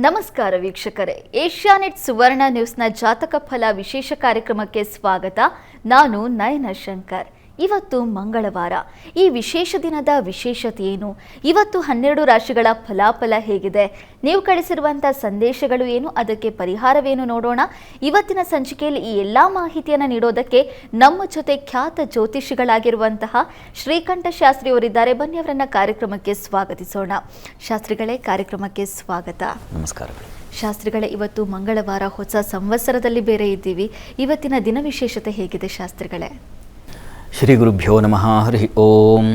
ನಮಸ್ಕಾರ ವೀಕ್ಷಕರೇ, ಏಷ್ಯಾನೆಟ್ ಸುವರ್ಣ ನ್ಯೂಸ್ನ ಜಾತಕ ಫಲ ವಿಶೇಷ ಕಾರ್ಯಕ್ರಮಕ್ಕೆ ಸ್ವಾಗತ. ನಾನು ನಯನ ಶಂಕರ್. ಇವತ್ತು ಮಂಗಳವಾರ. ಈ ವಿಶೇಷ ದಿನದ ವಿಶೇಷತೆ ಏನು? ಇವತ್ತು 12 ರಾಶಿಗಳ ಫಲಾಫಲ ಹೇಗಿದೆ? ನೀವು ಕಳಿಸಿರುವಂಥ ಸಂದೇಶಗಳು ಏನು? ಅದಕ್ಕೆ ಪರಿಹಾರವೇನು ನೋಡೋಣ. ಇವತ್ತಿನ ಸಂಚಿಕೆಯಲ್ಲಿ ಈ ಎಲ್ಲ ಮಾಹಿತಿಯನ್ನು ನೀಡೋದಕ್ಕೆ ನಮ್ಮ ಜೊತೆ ಖ್ಯಾತ ಜ್ಯೋತಿಷಿಗಳಾಗಿರುವಂತಹ ಶ್ರೀಕಂಠ ಶಾಸ್ತ್ರಿ ಅವರಿದ್ದಾರೆ. ಬನ್ನಿ ಅವರನ್ನ ಕಾರ್ಯಕ್ರಮಕ್ಕೆ ಸ್ವಾಗತಿಸೋಣ. ಶಾಸ್ತ್ರಿಗಳೇ, ಕಾರ್ಯಕ್ರಮಕ್ಕೆ ಸ್ವಾಗತ. ನಮಸ್ಕಾರಗಳು. ಶಾಸ್ತ್ರಿಗಳೇ, ಇವತ್ತು ಮಂಗಳವಾರ, ಹೊಸ ಸಂವತ್ಸರದಲ್ಲಿ ಬೇರೆ ಇದ್ದೀವಿ. ಇವತ್ತಿನ ದಿನ ವಿಶೇಷತೆ ಹೇಗಿದೆ ಶಾಸ್ತ್ರಿಗಳೇ? ಶ್ರೀ ಗುರುಭ್ಯೋ ನಮಃ. ಹರಿ ಓಂ.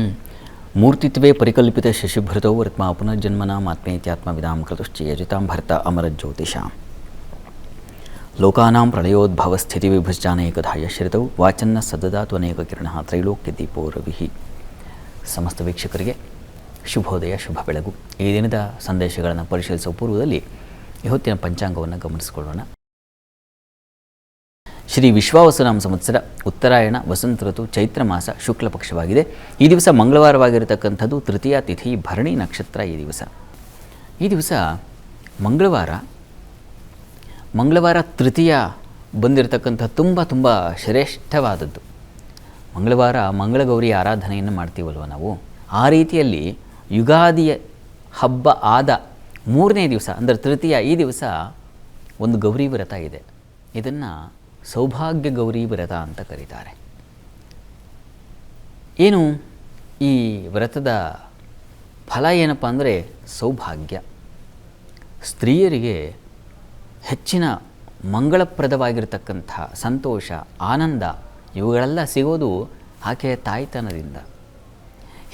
ಮೂರ್ತಿತ್ವೇ ಪರಿಕಲ್ಪಿತ ಶಶಿಭೃತೌ ವರ್ತ್ಮ ಪುನರ್ಜನ್ಮನಾಮಾತ್ಮೇತ್ಯಾತ್ಮವಿದಾಂ ಕೃತಶ್ಚಯಜಿತಾಂ ಭರ್ತ ಅಮರಜ್ಯೋತಿಷಾಂ ಲೋಕಾನಾಂ ಪ್ರಳಯೋದ್ಭವಸ್ಥಿತಿವಿಭುಶ್ಚಾನೇಕಧಾಯ ಶ್ರಿತೌ ವಾಚನ್ನ ಸದದಾತು ಅನೇಕ ಕಿರಣಃ ತ್ರೈಲೋಕ್ಯದೀಪೋ ರವಿಃ. ಸಮಸ್ತ ವೀಕ್ಷಕರಿಗೆ ಶುಭೋದಯ, ಶುಭ ಬೆಳಗು. ಈ ದಿನದ ಸಂದೇಶಗಳನ್ನು ಪರಿಶೀಲಿಸುವ ಪೂರ್ವದಲ್ಲಿ ಇವತ್ತಿನ ಪಂಚಾಂಗವನ್ನು ಗಮನಿಸಿಕೊಳ್ಳೋಣ. ಶ್ರೀ ವಿಶ್ವಾವಸುನಾಮ ಸಂವತ್ಸರ, ಉತ್ತರಾಯಣ, ವಸಂತ ಋತು, ಚೈತ್ರ ಮಾಸ, ಶುಕ್ಲ ಪಕ್ಷವಾಗಿದೆ. ಈ ದಿವಸ ಮಂಗಳವಾರವಾಗಿರತಕ್ಕಂಥದ್ದು. ತೃತೀಯ ತಿಥಿ, ಭರಣಿ ನಕ್ಷತ್ರ. ಈ ದಿವಸ ಮಂಗಳವಾರ ತೃತೀಯ ಬಂದಿರತಕ್ಕಂಥ ತುಂಬ ಶ್ರೇಷ್ಠವಾದದ್ದು. ಮಂಗಳವಾರ ಮಂಗಳಗೌರಿ ಆರಾಧನೆಯನ್ನು ಮಾಡ್ತೀವಲ್ವ ನಾವು. ಆ ರೀತಿಯಲ್ಲಿ ಯುಗಾದಿಯ ಹಬ್ಬ ಆದ 3ನೇ ದಿವಸ ಅಂದರೆ ತೃತೀಯ, ಈ ದಿವಸ ಒಂದು ಗೌರಿ ವ್ರತ ಇದೆ. ಇದನ್ನು ಸೌಭಾಗ್ಯ ಗೌರಿ ವ್ರತ ಅಂತ ಕರೀತಾರೆ. ಏನು ಈ ವ್ರತದ ಫಲ ಏನಪ್ಪ ಅಂದರೆ ಸೌಭಾಗ್ಯ. ಸ್ತ್ರೀಯರಿಗೆ ಹೆಚ್ಚಿನ ಮಂಗಳಪ್ರದವಾಗಿರತಕ್ಕಂಥ ಸಂತೋಷ, ಆನಂದ ಇವುಗಳೆಲ್ಲ ಸಿಗೋದು ಆಕೆಯ ತಾಯ್ತನದಿಂದ.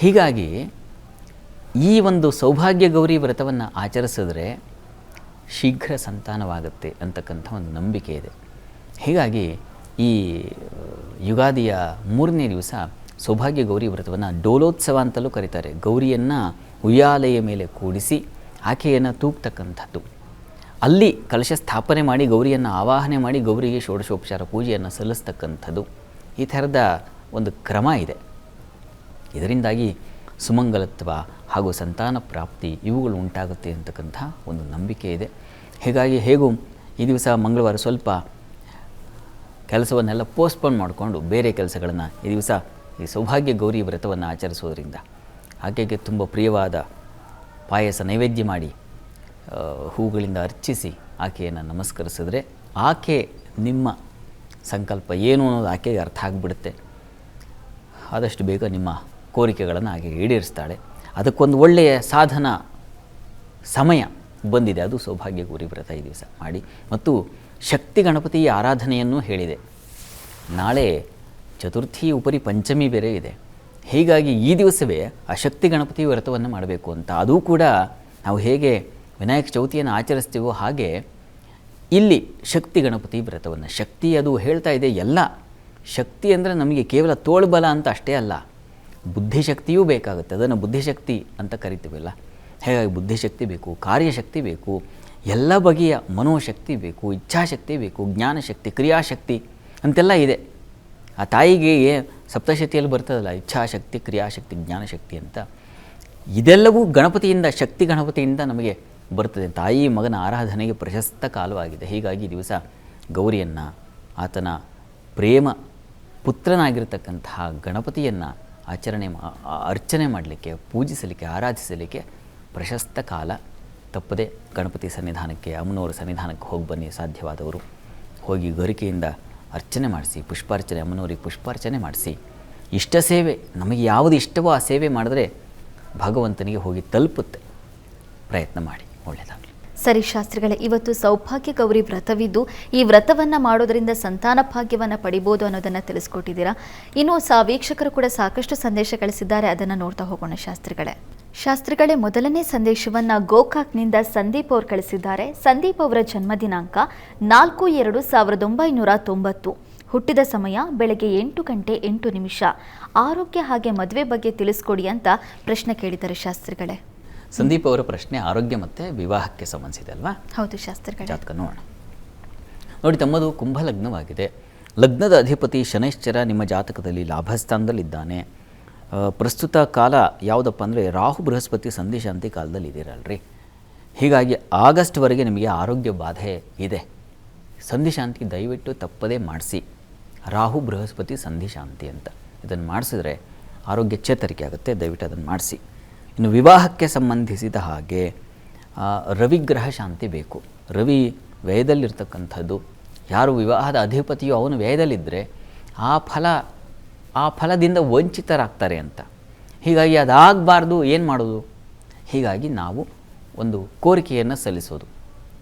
ಹೀಗಾಗಿ ಈ ಒಂದು ಸೌಭಾಗ್ಯ ಗೌರಿ ವ್ರತವನ್ನು ಆಚರಿಸಿದ್ರೆ ಶೀಘ್ರ ಸಂತಾನವಾಗುತ್ತೆ ಅಂತಕ್ಕಂಥ ಒಂದು ನಂಬಿಕೆ ಇದೆ. ಹೀಗಾಗಿ ಈ ಯುಗಾದಿಯ 3ನೇ ದಿವಸ ಸೌಭಾಗ್ಯ ಗೌರಿ ವ್ರತವನ್ನು ಡೋಲೋತ್ಸವ ಅಂತಲೂ ಕರೀತಾರೆ. ಗೌರಿಯನ್ನು ಉಯ್ಯಾಲೆಯ ಮೇಲೆ ಕೂಡಿಸಿ ಆಕೆಯನ್ನು ತೂಗ್ತಕ್ಕಂಥದ್ದು. ಅಲ್ಲಿ ಕಲಶ ಸ್ಥಾಪನೆ ಮಾಡಿ ಗೌರಿಯನ್ನು ಆವಾಹನೆ ಮಾಡಿ ಗೌರಿಗೆ ಷೋಡಶೋಪಚಾರ ಪೂಜೆಯನ್ನು ಸಲ್ಲಿಸ್ತಕ್ಕಂಥದ್ದು. ಈ ಥರದ ಒಂದು ಕ್ರಮ ಇದೆ. ಇದರಿಂದಾಗಿ ಸುಮಂಗಲತ್ವ ಹಾಗೂ ಸಂತಾನ ಪ್ರಾಪ್ತಿ ಇವುಗಳು ಉಂಟಾಗುತ್ತೆ ಅಂತಕ್ಕಂಥ ಒಂದು ನಂಬಿಕೆ ಇದೆ. ಹೀಗಾಗಿ ಹೇಗೂ ಈ ದಿವಸ ಮಂಗಳವಾರ ಸ್ವಲ್ಪ ಕೆಲಸವನ್ನೆಲ್ಲ ಪೋಸ್ಟ್ಪೋನ್ ಮಾಡಿಕೊಂಡು ಬೇರೆ ಕೆಲಸಗಳನ್ನು ಈ ದಿವಸ ಈ ಸೌಭಾಗ್ಯ ಗೌರಿ ವ್ರತವನ್ನು ಆಚರಿಸೋದ್ರಿಂದ ಆಕೆಗೆ ತುಂಬ ಪ್ರಿಯವಾದ ಪಾಯಸ ನೈವೇದ್ಯ ಮಾಡಿ ಹೂಗಳಿಂದ ಅರ್ಚಿಸಿ ಆಕೆಯನ್ನು ನಮಸ್ಕರಿಸಿದ್ರೆ ಆಕೆ ನಿಮ್ಮ ಸಂಕಲ್ಪ ಏನು ಅನ್ನೋದು ಆಕೆಗೆ ಅರ್ಥ ಆಗಿಬಿಡುತ್ತೆ. ಆದಷ್ಟು ಬೇಗ ನಿಮ್ಮ ಕೋರಿಕೆಗಳನ್ನು ಆಕೆ ಈಡೇರಿಸ್ತಾಳೆ. ಅದಕ್ಕೊಂದು ಒಳ್ಳೆಯ ಸಾಧನ ಸಮಯ ಬಂದಿದೆ, ಅದು ಸೌಭಾಗ್ಯ ಗೌರಿ ವ್ರತ ಈ ದಿವಸ ಮಾಡಿ. ಮತ್ತು ಶಕ್ತಿ ಗಣಪತಿಯ ಆರಾಧನೆಯನ್ನು ಹೇಳಿದೆ. ನಾಳೆ ಚತುರ್ಥಿ ಉಪರಿ ಪಂಚಮಿ ಬೇರೆ ಇದೆ. ಹೀಗಾಗಿ ಈ ದಿವಸವೇ ಆ ಶಕ್ತಿ ಗಣಪತಿ ವ್ರತವನ್ನು ಮಾಡಬೇಕು ಅಂತ. ಅದೂ ಕೂಡ ನಾವು ಹೇಗೆ ವಿನಾಯಕ ಚೌತಿಯನ್ನು ಆಚರಿಸ್ತೀವೋ ಹಾಗೆ ಇಲ್ಲಿ ಶಕ್ತಿ ಗಣಪತಿ ವ್ರತವನ್ನು. ಶಕ್ತಿ ಅದು ಹೇಳ್ತಾ ಇದೆ ಎಲ್ಲ. ಶಕ್ತಿ ಅಂದರೆ ನಮಗೆ ಕೇವಲ ತೋಳ್ಬಲ ಅಂತ ಅಷ್ಟೇ ಅಲ್ಲ, ಬುದ್ಧಿಶಕ್ತಿಯೂ ಬೇಕಾಗುತ್ತೆ. ಅದನ್ನು ಬುದ್ಧಿಶಕ್ತಿ ಅಂತ ಕರಿತೀವಲ್ಲ. ಹಾಗಾಗಿ ಬುದ್ಧಿಶಕ್ತಿ ಬೇಕು, ಕಾರ್ಯಶಕ್ತಿ ಬೇಕು, ಎಲ್ಲ ಬಗೆಯ ಮನೋಶಕ್ತಿ ಬೇಕು, ಇಚ್ಛಾಶಕ್ತಿ ಬೇಕು, ಜ್ಞಾನಶಕ್ತಿ, ಕ್ರಿಯಾಶಕ್ತಿ ಅಂತೆಲ್ಲ ಇದೆ. ಆ ತಾಯಿಗೆ ಸಪ್ತಶಕ್ತಿಯಲ್ಲಿ ಬರ್ತದಲ್ಲ, ಇಚ್ಛಾಶಕ್ತಿ, ಕ್ರಿಯಾಶಕ್ತಿ, ಜ್ಞಾನಶಕ್ತಿ ಅಂತ. ಇದೆಲ್ಲವೂ ಗಣಪತಿಯಿಂದ, ಶಕ್ತಿ ಗಣಪತಿಯಿಂದ ನಮಗೆ ಬರ್ತದೆ. ತಾಯಿ ಮಗನ ಆರಾಧನೆಗೆ ಪ್ರಶಸ್ತ ಕಾಲವಾಗಿದೆ. ಹೀಗಾಗಿ ಈ ದಿವಸ ಗೌರಿಯನ್ನು, ಆತನ ಪ್ರೇಮ ಪುತ್ರನಾಗಿರ್ತಕ್ಕಂತಹ ಗಣಪತಿಯನ್ನು ಅರ್ಚನೆ ಮಾಡಲಿಕ್ಕೆ, ಪೂಜಿಸಲಿಕ್ಕೆ, ಆರಾಧಿಸಲಿಕ್ಕೆ ಪ್ರಶಸ್ತ ಕಾಲ. ತಪ್ಪದೆ ಗಣಪತಿ ಸನ್ನಿಧಾನಕ್ಕೆ, ಅಮ್ಮನವರ ಸನ್ನಿಧಾನಕ್ಕೆ ಹೋಗಿ ಬನ್ನಿ. ಸಾಧ್ಯವಾದವರು ಹೋಗಿ ಗರಿಕೆಯಿಂದ ಅರ್ಚನೆ ಮಾಡಿಸಿ, ಪುಷ್ಪಾರ್ಚನೆ, ಅಮ್ಮನವರಿಗೆ ಪುಷ್ಪಾರ್ಚನೆ ಮಾಡಿಸಿ. ಇಷ್ಟ ಸೇವೆ, ನಮಗೆ ಯಾವುದು ಇಷ್ಟವೋ ಆ ಸೇವೆ ಮಾಡಿದ್ರೆ ಭಗವಂತನಿಗೆ ಹೋಗಿ ತಲುಪುತ್ತೆ. ಪ್ರಯತ್ನ ಮಾಡಿ, ಒಳ್ಳೆಯದಾಗಲಿ. ಸರಿ ಶಾಸ್ತ್ರಿಗಳೇ, ಇವತ್ತು ಸೌಭಾಗ್ಯ ಗೌರಿ ವ್ರತವಿದ್ದು ಈ ವ್ರತವನ್ನು ಮಾಡೋದರಿಂದ ಸಂತಾನ ಭಾಗ್ಯವನ್ನು ಪಡಿಬೋದು ಅನ್ನೋದನ್ನು ತಿಳಿಸ್ಕೊಟ್ಟಿದ್ದೀರಾ. ಇನ್ನು ವೀಕ್ಷಕರು ಕೂಡ ಸಾಕಷ್ಟು ಸಂದೇಶ ಕಳಿಸಿದ್ದಾರೆ, ಅದನ್ನು ನೋಡ್ತಾ ಹೋಗೋಣ ಶಾಸ್ತ್ರಿಗಳೇ. ಮೊದಲನೇ ಸಂದೇಶವನ್ನು ಗೋಕಾಕ್ನಿಂದ ಸಂದೀಪ್ ಅವರು ಕಳಿಸಿದ್ದಾರೆ. ಸಂದೀಪ್ ಅವರ ಜನ್ಮ ದಿನಾಂಕ 4/2/1990. ಹುಟ್ಟಿದ ಸಮಯ ಬೆಳಗ್ಗೆ 8 ಗಂಟೆ 8 ನಿಮಿಷ. ಆರೋಗ್ಯ ಹಾಗೆ ಮದುವೆ ಬಗ್ಗೆ ತಿಳಿಸ್ಕೊಡಿ ಅಂತ ಪ್ರಶ್ನೆ ಕೇಳಿದ್ದಾರೆ ಶಾಸ್ತ್ರಿಗಳೇ. ಸಂದೀಪ್ ಅವರ ಪ್ರಶ್ನೆ ಆರೋಗ್ಯ ಮತ್ತು ವಿವಾಹಕ್ಕೆ ಸಂಬಂಧಿಸಿದೆ ಅಲ್ವಾ? ಹೌದು ಶಾಸ್ತ್ರಿಗಳೇ. ಜಾತಕ ನೋಡೋಣ. ನೋಡಿ, ತಮ್ಮದು ಕುಂಭ ಲಗ್ನವಾಗಿದೆ. ಲಗ್ನದ ಅಧಿಪತಿ ಶನೈಶ್ಚರ ನಿಮ್ಮ ಜಾತಕದಲ್ಲಿ ಲಾಭಸ್ಥಾನದಲ್ಲಿದ್ದಾನೆ. ಪ್ರಸ್ತುತ ಕಾಲ ಯಾವುದಪ್ಪ ಅಂದರೆ ರಾಹು ಬೃಹಸ್ಪತಿ ಸಂಧಿಶಾಂತಿ ಕಾಲದಲ್ಲಿ ಇದ್ದೀರಲ್ರಿ. ಹೀಗಾಗಿ ಆಗಸ್ಟ್ವರೆಗೆ ನಿಮಗೆ ಆರೋಗ್ಯ ಬಾಧೆ ಇದೆ. ಸಂಧಿಶಾಂತಿ ದಯವಿಟ್ಟು ತಪ್ಪದೇ ಮಾಡಿಸಿ. ರಾಹು ಬೃಹಸ್ಪತಿ ಸಂಧಿಶಾಂತಿ ಅಂತ ಇದನ್ನು ಮಾಡಿಸಿದ್ರೆ ಆರೋಗ್ಯ ಚೇತರಿಕೆ ಆಗುತ್ತೆ. ದಯವಿಟ್ಟು ಅದನ್ನು ಮಾಡಿಸಿ. ಇನ್ನು ವಿವಾಹಕ್ಕೆ ಸಂಬಂಧಿಸಿದ ಹಾಗೆ ರವಿಗ್ರಹ ಶಾಂತಿ ಬೇಕು. ರವಿ ವ್ಯಯದಲ್ಲಿರ್ತಕ್ಕಂಥದ್ದು, ಯಾರು ವಿವಾಹದ ಅಧಿಪತಿಯೋ ಅವನು ವ್ಯಯದಲ್ಲಿದ್ದರೆ ಆ ಫಲದಿಂದ ವಂಚಿತರಾಗ್ತಾರೆ ಅಂತ. ಹೀಗಾಗಿ ಅದಾಗಬಾರ್ದು. ಏನು ಮಾಡೋದು? ಹೀಗಾಗಿ ನಾವು ಒಂದು ಕೋರಿಕೆಯನ್ನು ಸಲ್ಲಿಸೋದು,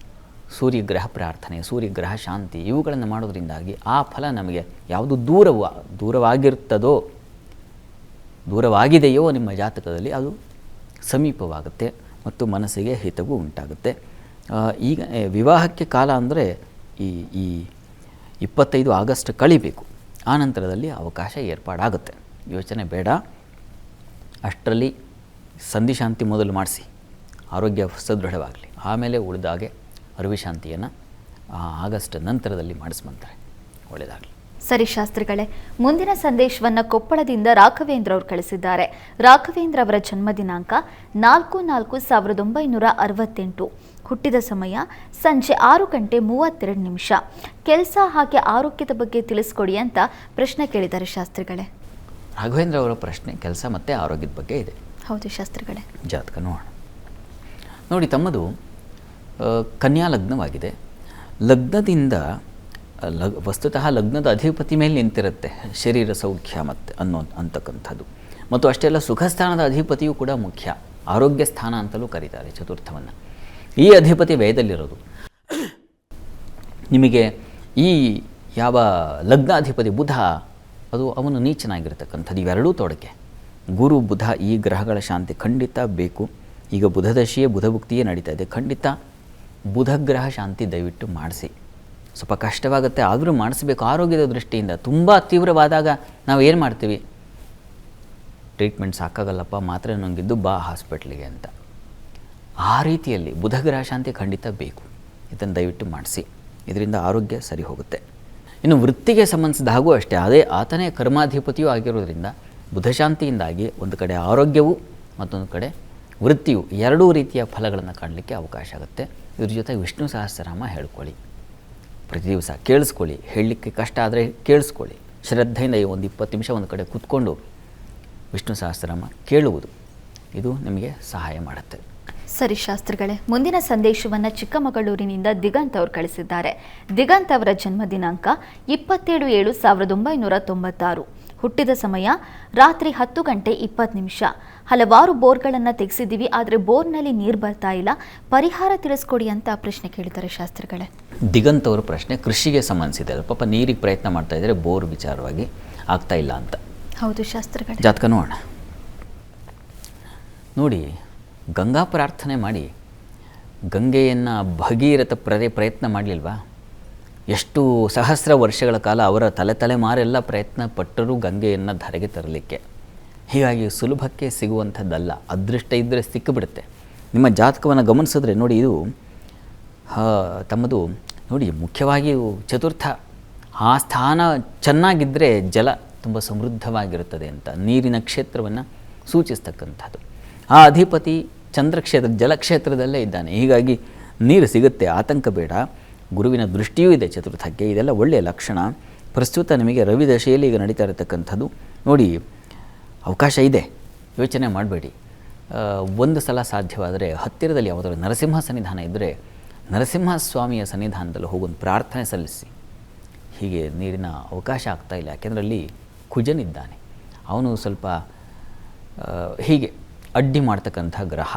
ಸೂರ್ಯಗ್ರಹ ಪ್ರಾರ್ಥನೆ, ಸೂರ್ಯಗ್ರಹ ಶಾಂತಿ, ಇವುಗಳನ್ನು ಮಾಡೋದ್ರಿಂದಾಗಿ ಆ ಫಲ ನಮಗೆ ಯಾವುದು ದೂರವಾಗಿದೆಯೋ ನಿಮ್ಮ ಜಾತಕದಲ್ಲಿ ಅದು ಸಮೀಪವಾಗುತ್ತೆ ಮತ್ತು ಮನಸ್ಸಿಗೆ ಹಿತವೂ ಉಂಟಾಗುತ್ತೆ. ಈಗ ವಿವಾಹಕ್ಕೆ ಕಾಲ ಅಂದರೆ ಈ 25 ಆಗಸ್ಟ್ ಕಳಿಬೇಕು. ಆ ನಂತರದಲ್ಲಿ ಅವಕಾಶ ಏರ್ಪಾಡಾಗುತ್ತೆ. ಯೋಚನೆ ಬೇಡ. ಅಷ್ಟರಲ್ಲಿ ಸಂಧಿಶಾಂತಿ ಮೊದಲು ಮಾಡಿಸಿ, ಆರೋಗ್ಯ ಸದೃಢವಾಗಲಿ. ಆಮೇಲೆ ಉಳಿದಾಗೆ ಅರಿವಿಶಾಂತಿಯನ್ನು ಆಗಸ್ಟ್ ನಂತರದಲ್ಲಿ ಮಾಡಿಸ್ಬಂತಾರೆ. ಒಳ್ಳೆಯದಾಗಲಿ. ಸರಿ ಶಾಸ್ತ್ರಿಗಳೇ, ಮುಂದಿನ ಸಂದೇಶವನ್ನು ಕೊಪ್ಪಳದಿಂದ ರಾಘವೇಂದ್ರ ಅವರು ಕಳಿಸಿದ್ದಾರೆ. ರಾಘವೇಂದ್ರ ಅವರ ಜನ್ಮ ದಿನಾಂಕ 4/4/1968. ಹುಟ್ಟಿದ ಸಮಯ ಸಂಜೆ 6:32. ಕೆಲಸ ಹಾಗೆ ಆರೋಗ್ಯದ ಬಗ್ಗೆ ತಿಳಿಸ್ಕೊಡಿ ಅಂತ ಪ್ರಶ್ನೆ ಕೇಳಿದ್ದಾರೆ ಶಾಸ್ತ್ರಿಗಳೇ. ರಾಘವೇಂದ್ರ ಅವರ ಪ್ರಶ್ನೆ ಕೆಲಸ ಮತ್ತು ಆರೋಗ್ಯದ ಬಗ್ಗೆ ಇದೆ. ಹೌದು ಶಾಸ್ತ್ರಿಗಳೇ. ಜಾತಕ ನೋಡೋಣ. ನೋಡಿ, ತಮ್ಮದು ಕನ್ಯಾ ಲಗ್ನವಾಗಿದೆ. ಲಗ್ನದಿಂದ ವಸ್ತುತಃ ಲಗ್ನದ ಅಧಿಪತಿ ಮೇಲೆ ನಿಂತಿರುತ್ತೆ ಶರೀರ ಸೌಖ್ಯ ಮತ್ತು ಅಂತಕ್ಕಂಥದ್ದು. ಮತ್ತು ಅಷ್ಟೆಲ್ಲ ಸುಖ ಸ್ಥಾನದ ಅಧಿಪತಿಯೂ ಕೂಡ ಮುಖ್ಯ. ಆರೋಗ್ಯ ಸ್ಥಾನ ಅಂತಲೂ ಕರೀತಾರೆ ಚತುರ್ಥವನ್ನು. ಈ ಅಧಿಪತಿ ವ್ಯಯದಲ್ಲಿರೋದು. ನಿಮಗೆ ಈ ಯಾವ ಲಗ್ನಾಧಿಪತಿ ಬುಧ, ಅವನು ನೀಚನಾಗಿರ್ತಕ್ಕಂಥದ್ದು. ಇವೆರಡೂ ತೊಡಕೆ. ಗುರು ಬುಧ ಈ ಗ್ರಹಗಳ ಶಾಂತಿ ಖಂಡಿತ ಬೇಕು. ಈಗ ಬುಧದಶಿಯೇ ಬುಧಭುಕ್ತಿಯೇ ನಡೀತಾ ಇದೆ. ಖಂಡಿತ ಬುಧಗ್ರಹ ಶಾಂತಿ ದಯವಿಟ್ಟು ಮಾಡಿಸಿ. ಸ್ವಲ್ಪ ಕಷ್ಟವಾಗುತ್ತೆ, ಆದರೂ ಮಾಡಿಸ್ಬೇಕು. ಆರೋಗ್ಯದ ದೃಷ್ಟಿಯಿಂದ ತುಂಬ ತೀವ್ರವಾದಾಗ ನಾವು ಏನು ಮಾಡ್ತೀವಿ? ಟ್ರೀಟ್ಮೆಂಟ್ ಸಾಕಾಗಲ್ಲಪ್ಪ, ಮಾತ್ರೆ ನುಂಗಿದ್ದು ಬಾ ಹಾಸ್ಪಿಟ್ಲಿಗೆ ಅಂತ. ಆ ರೀತಿಯಲ್ಲಿ ಬುಧಗ್ರಹ ಶಾಂತಿ ಖಂಡಿತ ಬೇಕು. ಇದನ್ನು ದಯವಿಟ್ಟು ಮಾಡಿಸಿ. ಇದರಿಂದ ಆರೋಗ್ಯ ಸರಿ ಹೋಗುತ್ತೆ. ಇನ್ನು ವೃತ್ತಿಗೆ ಸಂಬಂಧಿಸಿದ ಹಾಗೂ ಅಷ್ಟೇ, ಆತನೇ ಕರ್ಮಾಧಿಪತಿಯೂ ಆಗಿರೋದ್ರಿಂದ ಬುಧಶಾಂತಿಯಿಂದಾಗಿ ಒಂದು ಕಡೆ ಆರೋಗ್ಯವು ಮತ್ತೊಂದು ಕಡೆ ವೃತ್ತಿಯು ಎರಡೂ ರೀತಿಯ ಫಲಗಳನ್ನು ಕಾಣಲಿಕ್ಕೆ ಅವಕಾಶ ಆಗುತ್ತೆ. ಇದ್ರ ಜೊತೆಗೆ ವಿಷ್ಣು ಸಹಸ್ರನಾಮ ಹೇಳ್ಕೊಳ್ಳಿ. ಪ್ರತಿ ದಿವಸ ಕೇಳಿಸ್ಕೊಳ್ಳಿ. ಹೇಳಲಿಕ್ಕೆ ಕಷ್ಟ ಆದರೆ ಕೇಳಿಸ್ಕೊಳ್ಳಿ. ಶ್ರದ್ಧೆಯಿಂದ ಒಂದು 20 ನಿಮಿಷ ಒಂದು ಕಡೆ ಕೂತ್ಕೊಂಡು ವಿಷ್ಣು ಸಹಸ್ರನಾಮ ಕೇಳುವುದು, ಇದು ನಿಮಗೆ ಸಹಾಯ ಮಾಡುತ್ತೆ. ಸರಿ ಶಾಸ್ತ್ರಿಗಳೇ, ಮುಂದಿನ ಸಂದೇಶವನ್ನು ಚಿಕ್ಕಮಗಳೂರಿನಿಂದ ದಿಗಂತ್ ಅವರು ಕಳಿಸಿದ್ದಾರೆ. ದಿಗಂತ್ ಅವರ ಜನ್ಮ ದಿನಾಂಕ 27/7/1996. ಹುಟ್ಟಿದ ಸಮಯ ರಾತ್ರಿ 10:20. ಹಲವಾರು ಬೋರ್ಗಳನ್ನು ತೆಗೆಸಿದ್ದೀವಿ, ಆದರೆ ಬೋರ್ನಲ್ಲಿ ನೀರು ಬರ್ತಾ ಇಲ್ಲ, ಪರಿಹಾರ ತಿಳಿಸ್ಕೊಡಿ ಅಂತ ಪ್ರಶ್ನೆ ಕೇಳಿದ್ದಾರೆ ಶಾಸ್ತ್ರಿಗಳೇ. ದಿಗಂತ್ ಅವರ ಪ್ರಶ್ನೆ ಕೃಷಿಗೆ ಸಂಬಂಧಿಸಿದೆ. ಪಾಪ ನೀರಿಗೆ ಪ್ರಯತ್ನ ಮಾಡ್ತಾ ಇದ್ದಾರೆ, ಬೋರ್ ವಿಚಾರವಾಗಿ ಆಗ್ತಾ ಇಲ್ಲ ಅಂತ. ಹೌದು ಶಾಸ್ತ್ರಿಗಳೇ. ಜಾತಕ ನೋಡೋಣ. ನೋಡಿ, ಗಂಗಾ ಪ್ರಾರ್ಥನೆ ಮಾಡಿ ಗಂಗೆಯನ್ನು ಭಗೀರಥ ಪ್ರಯತ್ನ ಮಾಡಲಿಲ್ವಾ? ಎಷ್ಟು ಸಹಸ್ರ ವರ್ಷಗಳ ಕಾಲ ಅವರ ತಲೆಮಾರೆಲ್ಲ ಪ್ರಯತ್ನ ಪಟ್ಟರೂ ಗಂಗೆಯನ್ನು ಧರೆಗೆ ತರಲಿಕ್ಕೆ. ಹೀಗಾಗಿ ಸುಲಭಕ್ಕೆ ಸಿಗುವಂಥದ್ದಲ್ಲ. ಅದೃಷ್ಟ ಇದ್ದರೆ ಸಿಕ್ಕಿಬಿಡುತ್ತೆ. ನಿಮ್ಮ ಜಾತಕವನ್ನು ಗಮನಿಸಿದ್ರೆ ನೋಡಿ, ಇದು ತಮ್ಮದು ನೋಡಿ, ಮುಖ್ಯವಾಗಿ ಚತುರ್ಥ ಆ ಸ್ಥಾನ ಚೆನ್ನಾಗಿದ್ದರೆ ಜಲ ತುಂಬ ಸಮೃದ್ಧವಾಗಿರುತ್ತದೆ ಅಂತ ನೀರಿನ ಕ್ಷೇತ್ರವನ್ನು ಸೂಚಿಸ್ತಕ್ಕಂಥದ್ದು. ಆ ಅಧಿಪತಿ ಚಂದ್ರಕ್ಷೇತ್ರ ಜಲಕ್ಷೇತ್ರದಲ್ಲೇ ಇದ್ದಾನೆ. ಹೀಗಾಗಿ ನೀರು ಸಿಗುತ್ತೆ, ಆತಂಕ ಬೇಡ. ಗುರುವಿನ ದೃಷ್ಟಿಯೂ ಇದೆ ಚತುರ್ಥಕ್ಕೆ. ಇದೆಲ್ಲ ಒಳ್ಳೆಯ ಲಕ್ಷಣ. ಪ್ರಸ್ತುತ ನಿಮಗೆ ರವಿ ದಶೆಯಲ್ಲಿ ಈಗ ನಡೀತಾ ಇರತಕ್ಕಂಥದ್ದು. ನೋಡಿ, ಅವಕಾಶ ಇದೆ, ಯೋಚನೆ ಮಾಡಬೇಡಿ. ಒಂದು ಸಲ ಸಾಧ್ಯವಾದರೆ ಹತ್ತಿರದಲ್ಲಿ ಯಾವುದಾದ್ರು ನರಸಿಂಹ ಸನ್ನಿಧಾನ ಇದ್ದರೆ ನರಸಿಂಹಸ್ವಾಮಿಯ ಸನ್ನಿಧಾನದಲ್ಲಿ ಹೋಗೊಂದು ಪ್ರಾರ್ಥನೆ ಸಲ್ಲಿಸಿ. ಹೀಗೆ ನೀರಿನ ಅವಕಾಶ ಆಗ್ತಾಯಿಲ್ಲ, ಯಾಕೆಂದರೆ ಅಲ್ಲಿ ಕುಜನಿದ್ದಾನೆ. ಅವನು ಸ್ವಲ್ಪ ಹೀಗೆ ಅಡ್ಡಿ ಮಾಡ್ತಕ್ಕಂಥ ಗ್ರಹ.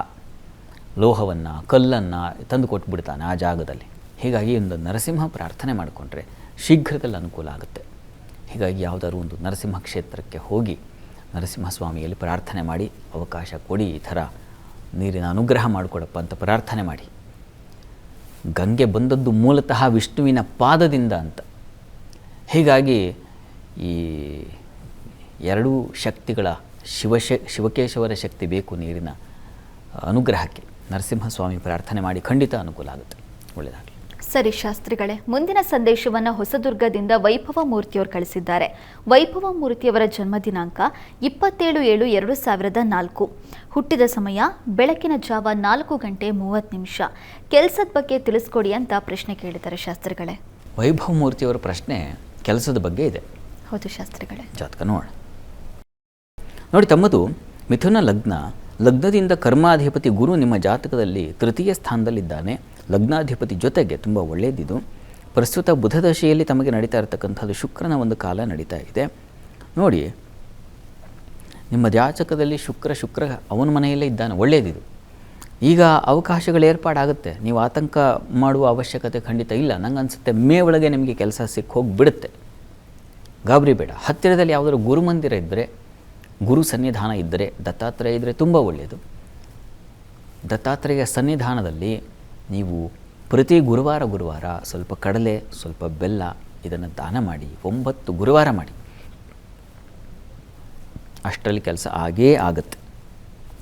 ಲೋಹವನ್ನು ಕಲ್ಲನ್ನು ತಂದು ಕೊಟ್ಬಿಡ್ತಾನೆ ಆ ಜಾಗದಲ್ಲಿ. ಹೀಗಾಗಿ ಒಂದು ನರಸಿಂಹ ಪ್ರಾರ್ಥನೆ ಮಾಡಿಕೊಂಡ್ರೆ ಶೀಘ್ರದಲ್ಲಿ ಅನುಕೂಲ ಆಗುತ್ತೆ. ಹೀಗಾಗಿ ಯಾವುದಾದ್ರು ಒಂದು ನರಸಿಂಹ ಕ್ಷೇತ್ರಕ್ಕೆ ಹೋಗಿ ನರಸಿಂಹಸ್ವಾಮಿಯಲ್ಲಿ ಪ್ರಾರ್ಥನೆ ಮಾಡಿ, ಅವಕಾಶ ಕೊಡಿ, ಈ ಥರ ನೀರಿನ ಅನುಗ್ರಹ ಮಾಡಿಕೊಡಪ್ಪ ಅಂತ ಪ್ರಾರ್ಥನೆ ಮಾಡಿ. ಗಂಗೆ ಬಂದದ್ದು ಮೂಲತಃ ವಿಷ್ಣುವಿನ ಪಾದದಿಂದ ಅಂತ. ಹೀಗಾಗಿ ಈ ಎರಡೂ ಶಕ್ತಿಗಳ ಶಿವಕೇಶವರ ಶಕ್ತಿ ಬೇಕು ನೀರಿನ ಅನುಗ್ರಹಕ್ಕೆ. ನರಸಿಂಹಸ್ವಾಮಿ ಪ್ರಾರ್ಥನೆ ಮಾಡಿ, ಖಂಡಿತ ಅನುಕೂಲ ಆಗುತ್ತೆ. ಒಳ್ಳೆಯದಾಗಲಿ. ಸರಿ ಶಾಸ್ತ್ರಿಗಳೇ, ಮುಂದಿನ ಸಂದೇಶವನ್ನು ಹೊಸದುರ್ಗದಿಂದ ವೈಭವ ಮೂರ್ತಿಯವರು ಕಳಿಸಿದ್ದಾರೆ. ವೈಭವ ಮೂರ್ತಿಯವರ ಜನ್ಮ ದಿನಾಂಕ 27/7/2004. ಹುಟ್ಟಿದ ಸಮಯ ಬೆಳಕಿನ ಜಾವ 4:30. ಕೆಲಸದ ಬಗ್ಗೆ ತಿಳಿಸ್ಕೊಡಿ ಅಂತ ಪ್ರಶ್ನೆ ಕೇಳಿದ್ದಾರೆ ಶಾಸ್ತ್ರಿಗಳೇ. ವೈಭವ ಮೂರ್ತಿಯವರ ಪ್ರಶ್ನೆ ಕೆಲಸದ ಬಗ್ಗೆ ಇದೆ. ಹೌದು ಶಾಸ್ತ್ರಿಗಳೇ. ಜಾತಕ ನೋಡಿ, ತಮ್ಮದು ಮಿಥುನ ಲಗ್ನ. ಲಗ್ನದಿಂದ ಕರ್ಮಾಧಿಪತಿ ಗುರು ನಿಮ್ಮ ಜಾತಕದಲ್ಲಿ ತೃತೀಯ ಸ್ಥಾನದಲ್ಲಿದ್ದಾನೆ. ಲಗ್ನಾಧಿಪತಿ ಜೊತೆಗೆ ತುಂಬ ಒಳ್ಳೆಯದಿದು. ಪ್ರಸ್ತುತ ಬುಧ ದಶೆಯಲ್ಲಿ ತಮಗೆ ನಡೀತಾ ಇರತಕ್ಕಂಥದ್ದು ಶುಕ್ರನ ಒಂದು ಕಾಲ ನಡೀತಾ ಇದೆ. ನೋಡಿ, ನಿಮ್ಮ ಜಾತಕದಲ್ಲಿ ಶುಕ್ರ ಅವನ ಮನೆಯಲ್ಲೇ ಇದ್ದಾನೆ, ಒಳ್ಳೆಯದಿದು. ಈಗ ಅವಕಾಶಗಳು ಏರ್ಪಾಡಾಗುತ್ತೆ, ನೀವು ಆತಂಕ ಮಾಡುವ ಅವಶ್ಯಕತೆ ಖಂಡಿತ ಇಲ್ಲ. ನಂಗೆ ಅನಿಸುತ್ತೆ ಮೇ ಒಳಗೆ ನಿಮಗೆ ಕೆಲಸ ಹೋಗಿಬಿಡುತ್ತೆ, ಗಾಬರಿ ಬೇಡ. ಹತ್ತಿರದಲ್ಲಿ ಯಾವುದಾದ್ರು ಗುರುಮಂದಿರ ಇದ್ದರೆ, ಗುರು ಸನ್ನಿಧಾನ ಇದ್ದರೆ, ದತ್ತಾತ್ರೇಯ ಇದ್ದರೆ ತುಂಬ ಒಳ್ಳೆಯದು. ದತ್ತಾತ್ರೇಯ ಸನ್ನಿಧಾನದಲ್ಲಿ ನೀವು ಪ್ರತಿ ಗುರುವಾರ ಸ್ವಲ್ಪ ಕಡಲೆ, ಸ್ವಲ್ಪ ಬೆಲ್ಲ ಇದನ್ನು ದಾನ ಮಾಡಿ. 9 ಗುರುವಾರ ಮಾಡಿ, ಅಷ್ಟರಲ್ಲಿ ಕೆಲಸ ಆಗೇ ಆಗುತ್ತೆ.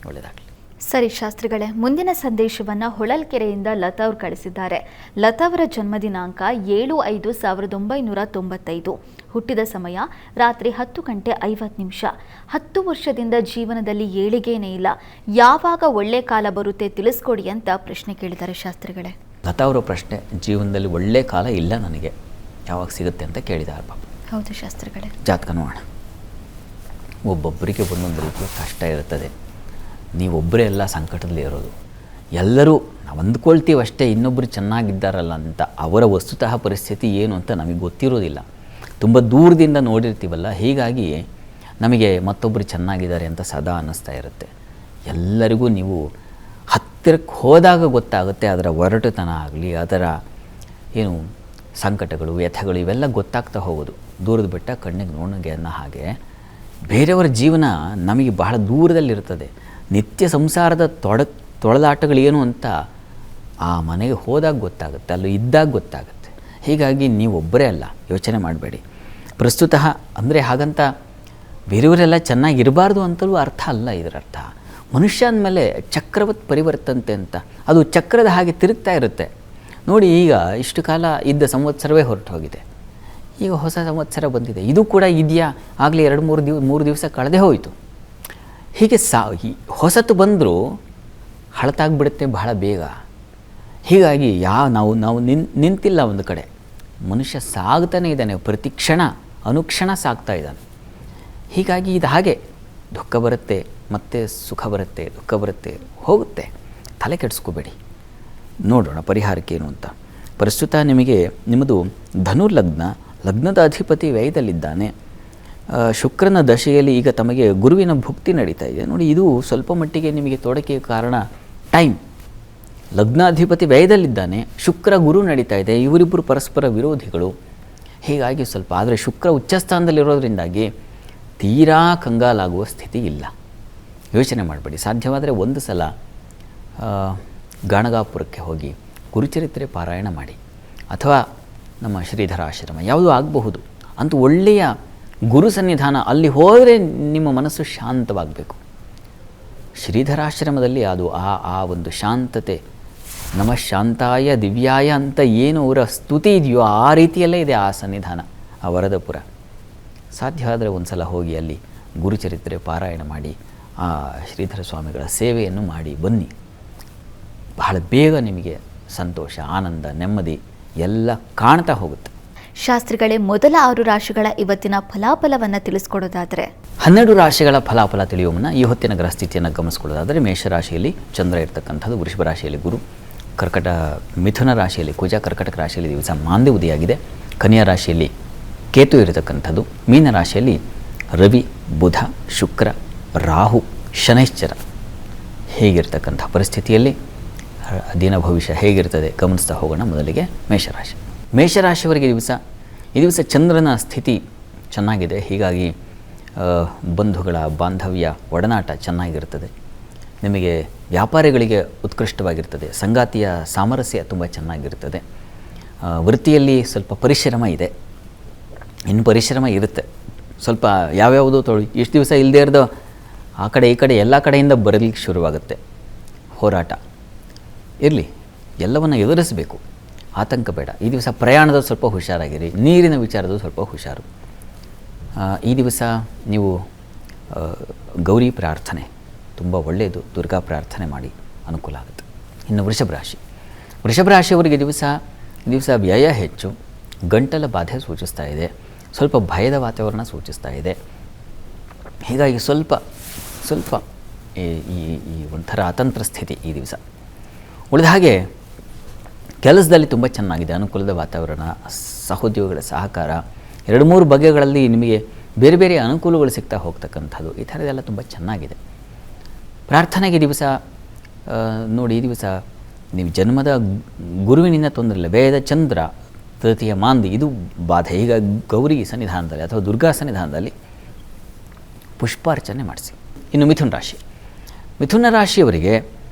ಒಳ್ಳೆಯದಾಗಲಿ. ಸರಿ ಶಾಸ್ತ್ರಿಗಳೇ, ಮುಂದಿನ ಸಂದೇಶವನ್ನು ಹೊಳಲ್ಕೆರೆಯಿಂದ ಲತಾ ಅವರು ಕಳಿಸಿದ್ದಾರೆ. ಲತಾ ಅವರ ಜನ್ಮ ದಿನಾಂಕ 7/5/1995. ಹುಟ್ಟಿದ ಸಮಯ ರಾತ್ರಿ 10:50. 10 ವರ್ಷದಿಂದ ಜೀವನದಲ್ಲಿ ಏಳಿಗೆನೇ ಇಲ್ಲ, ಯಾವಾಗ ಒಳ್ಳೆ ಕಾಲ ಬರುತ್ತೆ ತಿಳಿಸ್ಕೊಡಿ ಅಂತ ಪ್ರಶ್ನೆ ಕೇಳಿದ್ದಾರೆ ಶಾಸ್ತ್ರಿಗಳೇ. ಲತಾ ಅವರ ಪ್ರಶ್ನೆ, ಜೀವನದಲ್ಲಿ ಒಳ್ಳೆ ಕಾಲ ಇಲ್ಲ ನನಗೆ, ಯಾವಾಗ ಸಿಗುತ್ತೆ ಅಂತ ಕೇಳಿದ್ದಾರೆ ಪಾಪ. ಹೌದು ಶಾಸ್ತ್ರಿಗಳೇ. ಜಾತಕ ನೋಡೋಣ. ಒಬ್ಬೊಬ್ಬರಿಗೆ ಒಂದೊಂದು ರೀತಿಯ ಕಷ್ಟ ಇರ್ತದೆ. ನೀವೊಬ್ಬರೇ ಎಲ್ಲ ಸಂಕಟದಲ್ಲಿ ಇರೋದು. ಎಲ್ಲರೂ ನಾವು ಅಂದ್ಕೊಳ್ತೀವಿ ಅಷ್ಟೇ ಇನ್ನೊಬ್ಬರು ಚೆನ್ನಾಗಿದ್ದಾರಲ್ಲ ಅಂತ. ಅವರ ವಸ್ತುತಃ ಪರಿಸ್ಥಿತಿ ಏನು ಅಂತ ನಮಗೆ ಗೊತ್ತಿರೋದಿಲ್ಲ, ತುಂಬ ದೂರದಿಂದ ನೋಡಿರ್ತೀವಲ್ಲ. ಹೀಗಾಗಿ ನಮಗೆ ಮತ್ತೊಬ್ಬರು ಚೆನ್ನಾಗಿದ್ದಾರೆ ಅಂತ ಸದಾ ಅನ್ನಿಸ್ತಾ ಇರುತ್ತೆ. ಎಲ್ಲರಿಗೂ ನೀವು ಹತ್ತಿರಕ್ಕೆ ಹೋದಾಗ ಗೊತ್ತಾಗುತ್ತೆ ಅದರ ಒರಟುತನ ಆಗಲಿ, ಅದರ ಏನು ಸಂಕಟಗಳು, ವ್ಯಥೆಗಳು ಇವೆಲ್ಲ ಗೊತ್ತಾಗ್ತಾ ಹೋಗೋದು. ದೂರದ ಬೆಟ್ಟ ಕಣ್ಣಿಗೆ ನೋಣಿಗೆ ಅನ್ನೋ ಹಾಗೆ ಬೇರೆಯವರ ಜೀವನ ನಮಗೆ ಬಹಳ ದೂರದಲ್ಲಿರ್ತದೆ. ನಿತ್ಯ ಸಂಸಾರದ ತೊಳೆದಾಟಗಳು ಏನು ಅಂತ ಆ ಮನೆಗೆ ಹೋದಾಗ ಗೊತ್ತಾಗುತ್ತೆ, ಅಲ್ಲಿ ಇದ್ದಾಗ ಗೊತ್ತಾಗುತ್ತೆ. ಹೀಗಾಗಿ ನೀವೊಬ್ಬರೇ ಅಲ್ಲ, ಯೋಚನೆ ಮಾಡಬೇಡಿ. ಪ್ರಸ್ತುತ ಅಂದರೆ ಹಾಗಂತ ಬೇರೆಯವರೆಲ್ಲ ಚೆನ್ನಾಗಿರಬಾರ್ದು ಅಂತಲೂ ಅರ್ಥ ಅಲ್ಲ. ಇದರ ಅರ್ಥ ಮನುಷ್ಯ ಅಂದಮೇಲೆ ಚಕ್ರವತ್ ಪರಿವರ್ತಂತೆ ಅಂತ, ಅದು ಚಕ್ರದ ಹಾಗೆ ತಿರುಗ್ತಾ ಇರುತ್ತೆ. ನೋಡಿ, ಈಗ ಇಷ್ಟು ಕಾಲ ಇದ್ದ ಸಂವತ್ಸರವೇ ಹೊರಟು ಹೋಗಿದೆ, ಈಗ ಹೊಸ ಸಂವತ್ಸರ ಬಂದಿದೆ. ಇದು ಕೂಡ ಇದೆಯಾ, ಆಗಲೇ 2-3 ದಿವಸ ಕಳೆದೇ ಹೋಯಿತು. ಹೀಗೆ ಹೊಸತು ಬಂದರೂ ಹಳತಾಗ್ಬಿಡುತ್ತೆ ಬಹಳ ಬೇಗ. ಹೀಗಾಗಿ ನಾವು ನಿಂತಿಲ್ಲ ಒಂದು ಕಡೆ. ಮನುಷ್ಯ ಸಾಗ್ತಾನೆ ಇದ್ದಾನೆ, ಪ್ರತಿ ಕ್ಷಣ ಅನುಕ್ಷಣ ಸಾಗ್ತಾ ಇದ್ದಾನೆ. ಹೀಗಾಗಿ ಇದು ಹಾಗೆ ದುಃಖ ಬರುತ್ತೆ, ಮತ್ತೆ ಸುಖ ಬರುತ್ತೆ, ದುಃಖ ಬರುತ್ತೆ, ಹೋಗುತ್ತೆ. ತಲೆ ಕೆಡಿಸ್ಕೋಬೇಡಿ. ನೋಡೋಣ ಪರಿಹಾರಕ್ಕೇನು ಅಂತ. ಪ್ರಸ್ತುತ ನಿಮ್ಮದು ಧನು ಲಗ್ನದ ಅಧಿಪತಿ ವ್ಯಯದಲ್ಲಿದ್ದಾನೆ. ಶುಕ್ರನ ದಶೆಯಲ್ಲಿ ಈಗ ತಮಗೆ ಗುರುವಿನ ಭುಕ್ತಿ ನಡೀತಾ ಇದೆ. ನೋಡಿ, ಇದು ಸ್ವಲ್ಪ ಮಟ್ಟಿಗೆ ನಿಮಗೆ ತೊಡಕಿಗೆ ಕಾರಣ ಟೈಮ್. ಲಗ್ನಾಧಿಪತಿ ವ್ಯಯದಲ್ಲಿದ್ದಾನೆ, ಶುಕ್ರ ಗುರು ನಡೀತಾ ಇದೆ. ಇವರಿಬ್ಬರು ಪರಸ್ಪರ ವಿರೋಧಿಗಳು. ಹೀಗಾಗಿ ಸ್ವಲ್ಪ, ಆದರೆ ಶುಕ್ರ ಉಚ್ಚಸ್ಥಾನದಲ್ಲಿರೋದ್ರಿಂದಾಗಿ ತೀರಾ ಕಂಗಾಲಾಗುವ ಸ್ಥಿತಿ ಇಲ್ಲ. ಯೋಚನೆ ಮಾಡಬೇಡಿ. ಸಾಧ್ಯವಾದರೆ ಒಂದು ಸಲ ಗಾಣಗಾಪುರಕ್ಕೆ ಹೋಗಿ ಗುರುಚರಿತ್ರೆ ಪಾರಾಯಣ ಮಾಡಿ, ಅಥವಾ ನಮ್ಮ ಶ್ರೀಧರ ಆಶ್ರಮ ಯಾವುದೂ ಆಗಬಹುದು. ಅಂತೂ ಒಳ್ಳೆಯ ಗುರು ಸನ್ನಿಧಾನ, ಅಲ್ಲಿ ಹೋದರೆ ನಿಮ್ಮ ಮನಸ್ಸು ಶಾಂತವಾಗಬೇಕು. ಶ್ರೀಧರಾಶ್ರಮದಲ್ಲಿ ಅದು ಆ ಒಂದು ಶಾಂತತೆ, ನಮ ಶಾಂತಾಯ ದಿವ್ಯಾಯ ಅಂತ ಏನು ಅವರ ಸ್ತುತಿ ಇದೆಯೋ ಆ ರೀತಿಯಲ್ಲೇ ಇದೆ ಆ ಸನ್ನಿಧಾನ, ಆ ವರದಪುರ. ಸಾಧ್ಯ ಆದರೆ ಒಂದು ಸಲ ಹೋಗಿ ಅಲ್ಲಿ ಗುರುಚರಿತ್ರೆ ಪಾರಾಯಣ ಮಾಡಿ ಆ ಶ್ರೀಧರ ಸ್ವಾಮಿಗಳ ಸೇವೆಯನ್ನು ಮಾಡಿ ಬನ್ನಿ. ಬಹಳ ಬೇಗ ನಿಮಗೆ ಸಂತೋಷ, ಆನಂದ, ನೆಮ್ಮದಿ ಎಲ್ಲ ಕಾಣ್ತಾ ಹೋಗುತ್ತೆ. ಶಾಸ್ತ್ರಿಗಳೇ, ಮೊದಲ 6 ರಾಶಿಗಳ ಇವತ್ತಿನ ಫಲಾಫಲವನ್ನು ತಿಳಿಸ್ಕೊಡೋದಾದರೆ? 12 ರಾಶಿಗಳ ಫಲಾಫಲ ತಿಳಿಯುವ ಮುನ್ನ ಈ ಹೊತ್ತಿನ ಗ್ರಹ ಸ್ಥಿತಿಯನ್ನು ಗಮನಿಸ್ಕೊಳ್ಳೋದಾದರೆ, ಮೇಷರಾಶಿಯಲ್ಲಿ ಚಂದ್ರ ಇರ್ತಕ್ಕಂಥದ್ದು, ವೃಷಭ ರಾಶಿಯಲ್ಲಿ ಗುರು, ಮಿಥುನ ರಾಶಿಯಲ್ಲಿ ಕುಜ, ಕರ್ಕಟಕ ರಾಶಿಯಲ್ಲಿ ದಿವಸ ಮಾಂದ್ಯ ಉದಯಾಗಿದೆ, ಕನ್ಯಾ ರಾಶಿಯಲ್ಲಿ ಕೇತು ಇರತಕ್ಕಂಥದ್ದು, ಮೀನ ರಾಶಿಯಲ್ಲಿ ರವಿ, ಬುಧ, ಶುಕ್ರ, ರಾಹು, ಶನೈಶ್ಚರ ಹೇಗಿರ್ತಕ್ಕಂಥ ಪರಿಸ್ಥಿತಿಯಲ್ಲಿ ದಿನ ಭವಿಷ್ಯ ಹೇಗಿರ್ತದೆ ಗಮನಿಸ್ತಾ ಹೋಗೋಣ. ಮೊದಲಿಗೆ ಮೇಷರಾಶಿಯವರಿಗೆ ಈ ದಿವಸ ಚಂದ್ರನ ಸ್ಥಿತಿ ಚೆನ್ನಾಗಿದೆ. ಹೀಗಾಗಿ ಬಂಧುಗಳ ಬಾಂಧವ್ಯ ಒಡನಾಟ ಚೆನ್ನಾಗಿರ್ತದೆ. ನಿಮಗೆ ವ್ಯಾಪಾರಿಗಳಿಗೆ ಉತ್ಕೃಷ್ಟವಾಗಿರ್ತದೆ. ಸಂಗಾತಿಯ ಸಾಮರಸ್ಯ ತುಂಬ ಚೆನ್ನಾಗಿರ್ತದೆ. ವೃತ್ತಿಯಲ್ಲಿ ಸ್ವಲ್ಪ ಪರಿಶ್ರಮ ಇದೆ, ಇನ್ನು ಪರಿಶ್ರಮ ಇರುತ್ತೆ. ಸ್ವಲ್ಪ ಯಾವ್ಯಾವುದೋ ಇಷ್ಟು ದಿವಸ ಇಲ್ಲದೇ ಇರೋದು ಆ ಕಡೆ ಈ ಕಡೆ ಎಲ್ಲ ಕಡೆಯಿಂದ ಬರಲಿಕ್ಕೆ ಶುರುವಾಗುತ್ತೆ. ಹೋರಾಟ ಇರಲಿ, ಎಲ್ಲವನ್ನು ಎದುರಿಸಬೇಕು. ಆತಂಕ ಬೇಡ. ಈ ದಿವಸ ಪ್ರಯಾಣದ ಸ್ವಲ್ಪ ಹುಷಾರಾಗಿರಿ, ನೀರಿನ ವಿಚಾರದ ಸ್ವಲ್ಪ ಹುಷಾರು. ಈ ದಿವಸ ನೀವು ಗೌರಿ ಪ್ರಾರ್ಥನೆ ತುಂಬ ಒಳ್ಳೆಯದು, ದುರ್ಗಾ ಪ್ರಾರ್ಥನೆ ಮಾಡಿ ಅನುಕೂಲ ಆಗುತ್ತೆ. ಇನ್ನು ವೃಷಭ ರಾಶಿಯವರಿಗೆ ಈ ದಿವಸ ವ್ಯಯ ಹೆಚ್ಚು, ಗಂಟಲ ಬಾಧೆ ಸೂಚಿಸ್ತಾ ಇದೆ, ಸ್ವಲ್ಪ ಭಯದ ವಾತಾವರಣ ಸೂಚಿಸ್ತಾ ಇದೆ. ಹೀಗಾಗಿ ಸ್ವಲ್ಪ ಈ ಒಂಥರ ಅತಂತ್ರ ಸ್ಥಿತಿ ಈ ದಿವಸ. ಉಳಿದ ಹಾಗೆ ಕೆಲಸದಲ್ಲಿ ತುಂಬ ಚೆನ್ನಾಗಿದೆ, ಅನುಕೂಲದ ವಾತಾವರಣ, ಸಹೋದ್ಯೋಗಿಗಳ ಸಹಕಾರ, 2-3 ಬಗೆಗಳಲ್ಲಿ ನಿಮಗೆ ಬೇರೆ ಬೇರೆ ಅನುಕೂಲಗಳು ಸಿಗ್ತಾ ಹೋಗ್ತಕ್ಕಂಥದ್ದು, ಈ ಥರದ್ದೆಲ್ಲ ತುಂಬ ಚೆನ್ನಾಗಿದೆ. ಪ್ರಾರ್ಥನೆಗೆ ದಿವಸ ನೋಡಿ, ಈ ದಿವಸ ನೀವು ಜನ್ಮದ ಗುರುವಿನಿಂದ ತೊಂದರೆ ಇಲ್ಲ, ವ್ಯಯದ ಚಂದ್ರ, ತೃತೀಯ ಮಾಂದಿ ಇದು ಬಾಧೆ. ಈಗ ಗೌರಿ ಸನ್ನಿಧಾನದಲ್ಲಿ ಅಥವಾ ದುರ್ಗಾ ಸನ್ನಿಧಾನದಲ್ಲಿ ಪುಷ್ಪಾರ್ಚನೆ ಮಾಡಿಸಿ. ಇನ್ನು ಮಿಥುನ ರಾಶಿಯವರಿಗೆ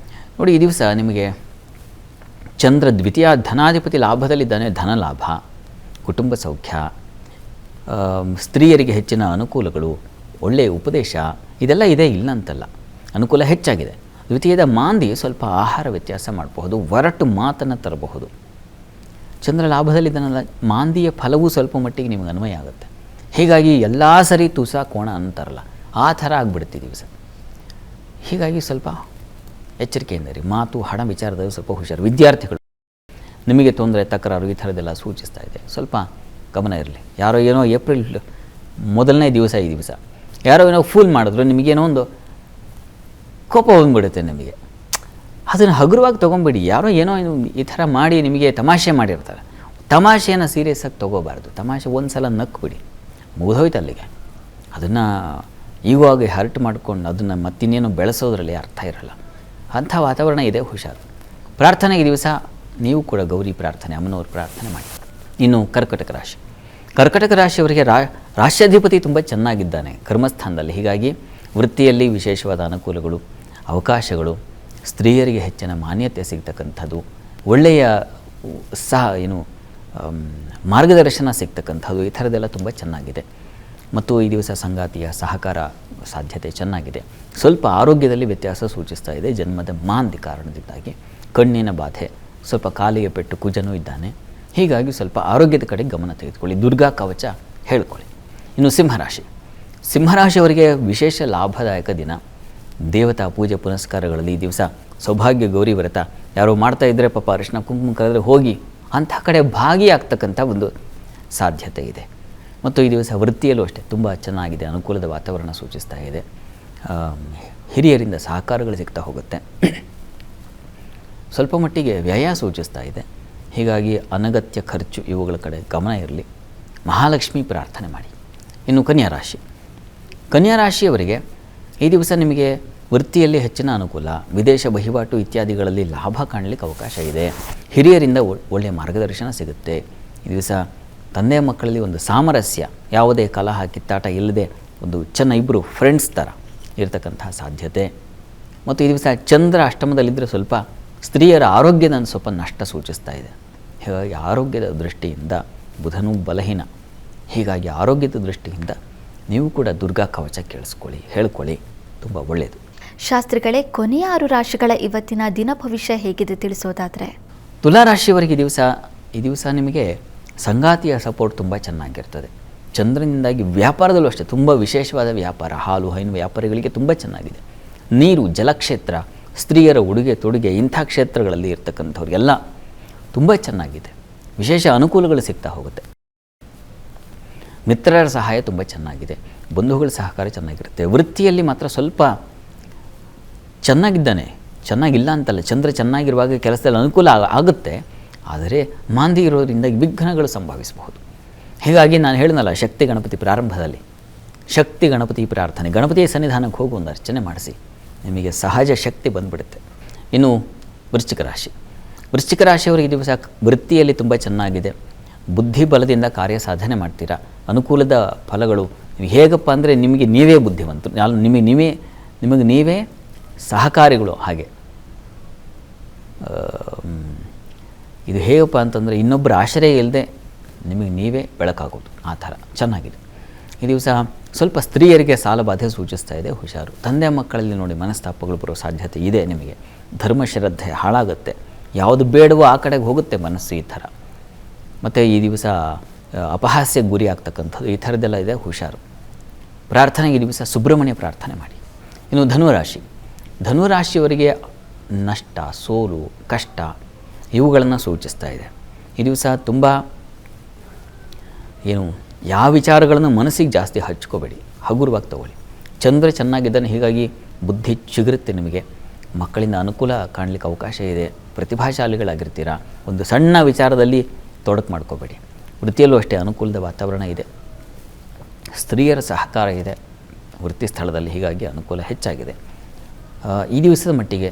ನೋಡಿ, ಈ ದಿವಸ ನಿಮಗೆ ಚಂದ್ರ ದ್ವಿತೀಯ ಧನಾಧಿಪತಿ ಲಾಭದಲ್ಲಿದ್ದಾನೆ, ಧನಲಾಭ, ಕುಟುಂಬ ಸೌಖ್ಯ, ಸ್ತ್ರೀಯರಿಗೆ ಹೆಚ್ಚಿನ ಅನುಕೂಲಗಳು, ಒಳ್ಳೆಯ ಉಪದೇಶ ಇದೆಲ್ಲ ಇದೆ, ಇಲ್ಲ ಅಂತಲ್ಲ, ಅನುಕೂಲ ಹೆಚ್ಚಾಗಿದೆ. ದ್ವಿತೀಯದ ಮಾಂದಿ ಸ್ವಲ್ಪ ಆಹಾರ ವ್ಯತ್ಯಾಸ ಮಾಡಬಹುದು, ಒರಟು ಮಾತನ್ನು ತರಬಹುದು. ಚಂದ್ರ ಲಾಭದಲ್ಲಿದ್ದಾನಲ್ಲ, ಮಾಂದಿಯ ಫಲವೂ ಸ್ವಲ್ಪ ಮಟ್ಟಿಗೆ ನಿಮಗೆ ಅನ್ವಯ ಆಗುತ್ತೆ. ಹೀಗಾಗಿ ಎಲ್ಲ ಸರಿ ತುಸ ಕೋಣ ಅಂತಾರಲ್ಲ, ಆ ಥರ ಆಗಿಬಿಡುತ್ತೆ ದಿವಸ. ಹೀಗಾಗಿ ಸ್ವಲ್ಪ ಎಚ್ಚರಿಕೆಯಿಂದರಿ, ಮಾತು ಹಣ ವಿಚಾರದಲ್ಲಿ ಸ್ವಲ್ಪ ಹುಷಾರು. ವಿದ್ಯಾರ್ಥಿಗಳು ನಿಮಗೆ ತೊಂದರೆ, ತಕರಾರು ಈ ಥರದ್ದೆಲ್ಲ ಸೂಚಿಸ್ತಾ ಇದೆ, ಸ್ವಲ್ಪ ಗಮನ ಇರಲಿ. ಯಾರೋ ಏನೋ ಏಪ್ರಿಲ್ 1ನೇ ದಿವಸ ಈ ದಿವಸ ಯಾರೋ ಏನೋ ಫೂಲ್ ಮಾಡಿದ್ರು, ನಿಮಗೇನೋ ಒಂದು ಕೋಪ ಬಂದುಬಿಡುತ್ತೆ ನಿಮಗೆ. ಅದನ್ನು ಹಗುರವಾಗಿ ತೊಗೊಂಬಿಡಿ. ಯಾರೋ ಏನೋ ಈ ಥರ ಮಾಡಿ ನಿಮಗೆ ತಮಾಷೆ ಮಾಡಿರ್ತಾರೆ, ತಮಾಷೆಯನ್ನು ಸೀರಿಯಸ್ಸಾಗಿ ತೊಗೋಬಾರ್ದು. ತಮಾಷೆ ಒಂದು ಸಲ ನಕ್ಬಿಡಿ, ಮುಗಿದೋಯ್ತು ಅಲ್ಲಿಗೆ. ಅದನ್ನು ಈವಾಗ ಹರ್ಟ್ ಮಾಡ್ಕೊಂಡು ಅದನ್ನು ಮತ್ತಿನ್ನೇನು ಬೆಳೆಸೋದ್ರಲ್ಲಿ ಅರ್ಥ ಇರಲ್ಲ. ಅಂಥ ವಾತಾವರಣ ಇದೆ, ಹುಷಾರು. ಪ್ರಾರ್ಥನೆಗೆ ದಿವಸ ನೀವು ಕೂಡ ಗೌರಿ ಪ್ರಾರ್ಥನೆ, ಅಮ್ಮನವ್ರ ಪ್ರಾರ್ಥನೆ ಮಾಡಿ. ಇನ್ನು ಕರ್ಕಟಕ ರಾಶಿಯವರಿಗೆ ರಾಶ್ಯಾಧಿಪತಿ ತುಂಬ ಚೆನ್ನಾಗಿದ್ದಾನೆ ಕರ್ಮಸ್ಥಾನದಲ್ಲಿ. ಹೀಗಾಗಿ ವೃತ್ತಿಯಲ್ಲಿ ವಿಶೇಷವಾದ ಅನುಕೂಲಗಳು, ಅವಕಾಶಗಳು, ಸ್ತ್ರೀಯರಿಗೆ ಹೆಚ್ಚಿನ ಮಾನ್ಯತೆ ಸಿಗ್ತಕ್ಕಂಥದ್ದು, ಒಳ್ಳೆಯ ಮಾರ್ಗದರ್ಶನ ಸಿಗ್ತಕ್ಕಂಥದ್ದು, ಈ ಥರದ್ದೆಲ್ಲ ತುಂಬ ಚೆನ್ನಾಗಿದೆ. ಮತ್ತು ಈ ದಿವಸ ಸಂಗಾತಿಯ ಸಹಕಾರ ಸಾಧ್ಯತೆ ಚೆನ್ನಾಗಿದೆ. ಸ್ವಲ್ಪ ಆರೋಗ್ಯದಲ್ಲಿ ವ್ಯತ್ಯಾಸ ಸೂಚಿಸ್ತಾ ಇದೆ, ಜನ್ಮದ ಮಾಂದಿ ಕಾರಣದಿಂದಾಗಿ. ಕಣ್ಣಿನ ಬಾಧೆ, ಸ್ವಲ್ಪ ಕಾಲಿಗೆ ಪೆಟ್ಟು, ಕುಜನೂ ಇದ್ದಾನೆ. ಹೀಗಾಗಿ ಸ್ವಲ್ಪ ಆರೋಗ್ಯದ ಕಡೆ ಗಮನ ತೆಗೆದುಕೊಳ್ಳಿ, ದುರ್ಗಾ ಕವಚ ಹೇಳ್ಕೊಳ್ಳಿ. ಇನ್ನು ಸಿಂಹರಾಶಿಯವರಿಗೆ ವಿಶೇಷ ಲಾಭದಾಯಕ ದಿನ. ದೇವತಾ ಪೂಜೆ ಪುನಸ್ಕಾರಗಳಲ್ಲಿ ಈ ದಿವಸ ಸೌಭಾಗ್ಯ ಗೌರಿ ವ್ರತ ಯಾರೋ ಮಾಡ್ತಾ ಇದ್ದರೆ ಪಾಪ ಅರಿಶಿನ ಕುಂಕುಮ ಕರೆದರೆ ಹೋಗಿ ಅಂಥ ಕಡೆ ಭಾಗಿಯಾಗ್ತಕ್ಕಂಥ ಒಂದು ಸಾಧ್ಯತೆ ಇದೆ. ಮತ್ತು ಈ ದಿವಸ ವೃತ್ತಿಯಲ್ಲೂ ಅಷ್ಟೇ ತುಂಬ ಚೆನ್ನಾಗಿದೆ, ಅನುಕೂಲದ ವಾತಾವರಣ ಸೂಚಿಸ್ತಾ ಇದೆ. ಹಿರಿಯರಿಂದ ಸಹಕಾರಗಳು ಸಿಗ್ತಾ ಹೋಗುತ್ತೆ. ಸ್ವಲ್ಪ ಮಟ್ಟಿಗೆ ವ್ಯಯ ಸೂಚಿಸ್ತಾ ಇದೆ. ಹೀಗಾಗಿ ಅನಗತ್ಯ ಖರ್ಚು ಇವುಗಳ ಕಡೆ ಗಮನ ಇರಲಿ. ಮಹಾಲಕ್ಷ್ಮಿ ಪ್ರಾರ್ಥನೆ ಮಾಡಿ. ಇನ್ನು ಕನ್ಯಾ ರಾಶಿಯವರಿಗೆ ಈ ದಿವಸ ನಿಮಗೆ ವೃತ್ತಿಯಲ್ಲಿ ಹೆಚ್ಚಿನ ಅನುಕೂಲ, ವಿದೇಶ ವಹಿವಾಟು ಇತ್ಯಾದಿಗಳಲ್ಲಿ ಲಾಭ ಕಾಣಲಿಕ್ಕೆ ಅವಕಾಶ ಇದೆ. ಹಿರಿಯರಿಂದ ಒಳ್ಳೆಯ ಮಾರ್ಗದರ್ಶನ ಸಿಗುತ್ತೆ. ಈ ದಿವಸ ತಂದೆ ಮಕ್ಕಳಲ್ಲಿ ಒಂದು ಸಾಮರಸ್ಯ, ಯಾವುದೇ ಕಲಹ ಕಿತ್ತಾಟ ಇಲ್ಲದೆ ಒಂದು ಇಬ್ಬರು ಫ್ರೆಂಡ್ಸ್ ಥರ ಇರತಕ್ಕಂಥ ಸಾಧ್ಯತೆ. ಮತ್ತು ಈ ದಿವಸ ಚಂದ್ರ ಅಷ್ಟಮದಲ್ಲಿದ್ದರೆ ಸ್ವಲ್ಪ ಸ್ತ್ರೀಯರ ಆರೋಗ್ಯದ ಸ್ವಲ್ಪ ನಷ್ಟ ಸೂಚಿಸ್ತಾ ಇದೆ. ಹೀಗಾಗಿ ಆರೋಗ್ಯದ ದೃಷ್ಟಿಯಿಂದ ಬುಧನೂ ಬಲಹೀನ. ಹೀಗಾಗಿ ಆರೋಗ್ಯದ ದೃಷ್ಟಿಯಿಂದ ನೀವು ಕೂಡ ದುರ್ಗಾ ಕವಚ ಹೇಳ್ಕೊಳ್ಳಿ, ತುಂಬ ಒಳ್ಳೆಯದು. ಶಾಸ್ತ್ರಿಗಳೇ, ಕೊನೆಯ 6 ರಾಶಿಗಳ ಇವತ್ತಿನ ದಿನ ಭವಿಷ್ಯ ಹೇಗಿದೆ ತಿಳಿಸೋದಾದರೆ? ತುಲಾರಾಶಿಯವರಿಗೆ ಈ ದಿವಸ ನಿಮಗೆ ಸಂಗಾತಿಯ ಸಪೋರ್ಟ್ ತುಂಬ ಚೆನ್ನಾಗಿರ್ತದೆ. ಚಂದ್ರನಿಂದಾಗಿ ವ್ಯಾಪಾರದಲ್ಲೂ ಅಷ್ಟೇ ತುಂಬ ವಿಶೇಷವಾದ ವ್ಯಾಪಾರ, ಹಾಲು ಹೈನು ವ್ಯಾಪಾರಿಗಳಿಗೆ ತುಂಬ ಚೆನ್ನಾಗಿದೆ. ನೀರು, ಜಲಕ್ಷೇತ್ರ, ಸ್ತ್ರೀಯರ ಉಡುಗೆ ತೊಡುಗೆ ಇಂಥ ಕ್ಷೇತ್ರಗಳಲ್ಲಿ ಇರ್ತಕ್ಕಂಥವ್ರಿಗೆಲ್ಲ ತುಂಬ ಚೆನ್ನಾಗಿದೆ. ವಿಶೇಷ ಅನುಕೂಲಗಳು ಸಿಗ್ತಾ ಹೋಗುತ್ತೆ. ಮಿತ್ರರ ಸಹಾಯ ತುಂಬ ಚೆನ್ನಾಗಿದೆ. ಬಂಧುಗಳ ಸಹಕಾರ ಚೆನ್ನಾಗಿರುತ್ತೆ. ವೃತ್ತಿಯಲ್ಲಿ ಮಾತ್ರ ಸ್ವಲ್ಪ ಚೆನ್ನಾಗಿಲ್ಲ ಅಂತಲ್ಲ, ಚಂದ್ರ ಚೆನ್ನಾಗಿರುವಾಗ ಕೆಲಸದಲ್ಲಿ ಅನುಕೂಲ ಆಗುತ್ತೆ. ಆದರೆ ಮಾಂದಿ ಇರೋದರಿಂದ ವಿಘ್ನಗಳು ಸಂಭವಿಸಬಹುದು. ಹೀಗಾಗಿ ನಾನು ಹೇಳಿದ್ನಲ್ಲ, ಶಕ್ತಿ ಗಣಪತಿ ಪ್ರಾರಂಭದಲ್ಲಿ ಶಕ್ತಿ ಗಣಪತಿ ಪ್ರಾರ್ಥನೆ, ಗಣಪತಿಯ ಸನ್ನಿಧಾನಕ್ಕೆ ಹೋಗಿ ಒಂದು ಅರ್ಚನೆ ಮಾಡಿಸಿ, ನಿಮಗೆ ಸಹಜ ಶಕ್ತಿ ಬಂದುಬಿಡುತ್ತೆ. ಇನ್ನು ವೃಶ್ಚಿಕ ರಾಶಿಯವರಿಗೆ ದಿವಸ ವೃತ್ತಿಯಲ್ಲಿ ತುಂಬ ಚೆನ್ನಾಗಿದೆ. ಬುದ್ಧಿ ಬಲದಿಂದ ಕಾರ್ಯ ಸಾಧನೆ ಮಾಡ್ತೀರಾ. ಅನುಕೂಲದ ಫಲಗಳು ಹೇಗಪ್ಪ ಅಂದರೆ ನಿಮಗೆ ನೀವೇ ಬುದ್ಧಿವಂತರು, ನಿಮಗೆ ನೀವೇ ಸಹಕಾರಿಗಳು. ಹಾಗೆ ಇದು ಹೇಗಪ್ಪ ಅಂತಂದರೆ ಇನ್ನೊಬ್ಬರ ಆಶ್ರಯ ಇಲ್ಲದೆ ನಿಮಗೆ ನೀವೇ ಬೆಳಕಾಗೋದು, ಆ ಥರ ಚೆನ್ನಾಗಿದೆ. ಈ ದಿವಸ ಸ್ವಲ್ಪ ಸ್ತ್ರೀಯರಿಗೆ ಸಾಲಬಾಧೆ ಸೂಚಿಸ್ತಾ ಇದೆ, ಹುಷಾರು. ತಂದೆ ಮಕ್ಕಳಲ್ಲಿ ನೋಡಿ ಮನಸ್ತಾಪಗಳು ಬರೋ ಸಾಧ್ಯತೆ ಇದೆ. ನಿಮಗೆ ಧರ್ಮಶ್ರದ್ಧೆ ಹಾಳಾಗುತ್ತೆ. ಯಾವುದು ಬೇಡವೋ ಆ ಕಡೆಗೆ ಹೋಗುತ್ತೆ ಮನಸ್ಸು ಈ ಥರ. ಮತ್ತು ಈ ದಿವಸ ಅಪಹಾಸ್ಯಕ್ಕೆ ಗುರಿ ಆಗ್ತಕ್ಕಂಥದ್ದು ಈ ಥರದ್ದೆಲ್ಲ ಇದೆ, ಹುಷಾರು. ಪ್ರಾರ್ಥನೆಗೆ ಈ ದಿವಸ ಸುಬ್ರಹ್ಮಣ್ಯ ಪ್ರಾರ್ಥನೆ ಮಾಡಿ. ಇನ್ನು ಧನುರಾಶಿ, ಧನುರಾಶಿಯವರಿಗೆ ನಷ್ಟ, ಸೋಲು, ಕಷ್ಟ ಇವುಗಳನ್ನು ಸೂಚಿಸ್ತಾ ಇದೆ. ಈ ದಿವಸ ತುಂಬ ಯಾವ ವಿಚಾರಗಳನ್ನು ಮನಸ್ಸಿಗೆ ಜಾಸ್ತಿ ಹಚ್ಕೋಬೇಡಿ, ಹಗುರವಾಗಿ ತಗೊಳ್ಳಿ. ಚಂದ್ರ ಚೆನ್ನಾಗಿದ್ದಾನೆ, ಹೀಗಾಗಿ ಬುದ್ಧಿ ಚಿಗುರುತ್ತೆ ನಿಮಗೆ. ಮಕ್ಕಳಿಂದ ಅನುಕೂಲ ಕಾಣಲಿಕ್ಕೆ ಅವಕಾಶ ಇದೆ, ಪ್ರತಿಭಾಶಾಲಿಗಳಾಗಿರ್ತೀರ. ಒಂದು ಸಣ್ಣ ವಿಚಾರದಲ್ಲಿ ತೊಡಕು ಮಾಡ್ಕೋಬೇಡಿ. ವೃತ್ತಿಯಲ್ಲೂ ಅಷ್ಟೇ ಅನುಕೂಲದ ವಾತಾವರಣ ಇದೆ, ಸ್ತ್ರೀಯರ ಸಹಕಾರ ಇದೆ ವೃತ್ತಿ ಸ್ಥಳದಲ್ಲಿ, ಹೀಗಾಗಿ ಅನುಕೂಲ ಹೆಚ್ಚಾಗಿದೆ. ಈ ದಿವಸದ ಮಟ್ಟಿಗೆ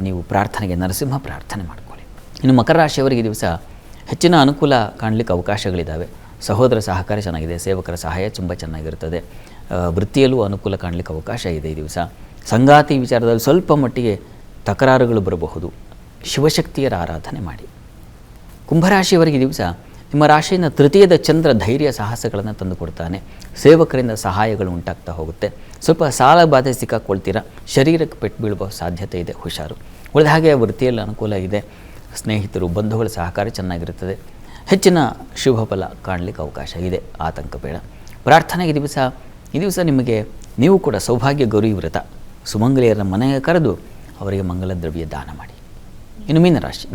ನೀವು ಪ್ರಾರ್ಥನೆಗೆ ನರಸಿಂಹ ಪ್ರಾರ್ಥನೆ ಮಾಡ್ಕೊಳ್ಳಿ. ಇನ್ನು ಮಕರ ರಾಶಿಯವರಿಗೆ ಈ ದಿವಸ ಹೆಚ್ಚಿನ ಅನುಕೂಲ ಕಾಣಲಿಕ್ಕೆ ಅವಕಾಶಗಳಿದ್ದಾವೆ. ಸಹೋದರ ಸಹಕಾರ ಚೆನ್ನಾಗಿದೆ, ಸೇವಕರ ಸಹಾಯ ತುಂಬ ಚೆನ್ನಾಗಿರ್ತದೆ. ವೃತ್ತಿಯಲ್ಲೂ ಅನುಕೂಲ ಕಾಣಲಿಕ್ಕೆ ಅವಕಾಶ ಇದೆ. ಈ ದಿವಸ ಸಂಗಾತಿ ವಿಚಾರದಲ್ಲಿ ಸ್ವಲ್ಪ ಮಟ್ಟಿಗೆ ತಕರಾರುಗಳು ಬರಬಹುದು. ಶಿವಶಕ್ತಿಯರ ಆರಾಧನೆ ಮಾಡಿ. ಕುಂಭರಾಶಿಯವರಿಗೆ ದಿವಸ ನಿಮ್ಮ ರಾಶಿಯಿಂದ ತೃತೀಯದ ಚಂದ್ರ ಧೈರ್ಯ ಸಾಹಸಗಳನ್ನು ತಂದುಕೊಡ್ತಾನೆ. ಸೇವಕರಿಂದ ಸಹಾಯಗಳು ಉಂಟಾಗ್ತಾ ಹೋಗುತ್ತೆ. ಸ್ವಲ್ಪ ಸಾಲ ಬಾಧೆ ಸಿಕ್ಕಾಕೊಳ್ತೀರಾ, ಶರೀರಕ್ಕೆ ಪೆಟ್ಟು ಬೀಳುವ ಸಾಧ್ಯತೆ ಇದೆ, ಹುಷಾರು. ಉಳಿದ ಹಾಗೆ ವೃತ್ತಿಯಲ್ಲಿ ಅನುಕೂಲ ಇದೆ. ಸ್ನೇಹಿತರು, ಬಂಧುಗಳ ಸಹಕಾರ ಚೆನ್ನಾಗಿರುತ್ತದೆ. ಹೆಚ್ಚಿನ ಶುಭ ಫಲ ಕಾಣಲಿಕ್ಕೆ ಅವಕಾಶ ಇದೆ, ಆತಂಕ ಬೇಡ. ಪ್ರಾರ್ಥನೆಗೆ ಈ ದಿವಸ ನಿಮಗೆ ನೀವು ಕೂಡ ಸೌಭಾಗ್ಯ ಗೌರಿ ವ್ರತ, ಸುಮಂಗಲಿಯರ ಮನೆಗೆ ಕರೆದು ಅವರಿಗೆ ಮಂಗಲ ದ್ರವ್ಯ ದಾನ ಮಾಡಿ. ಇನ್ನು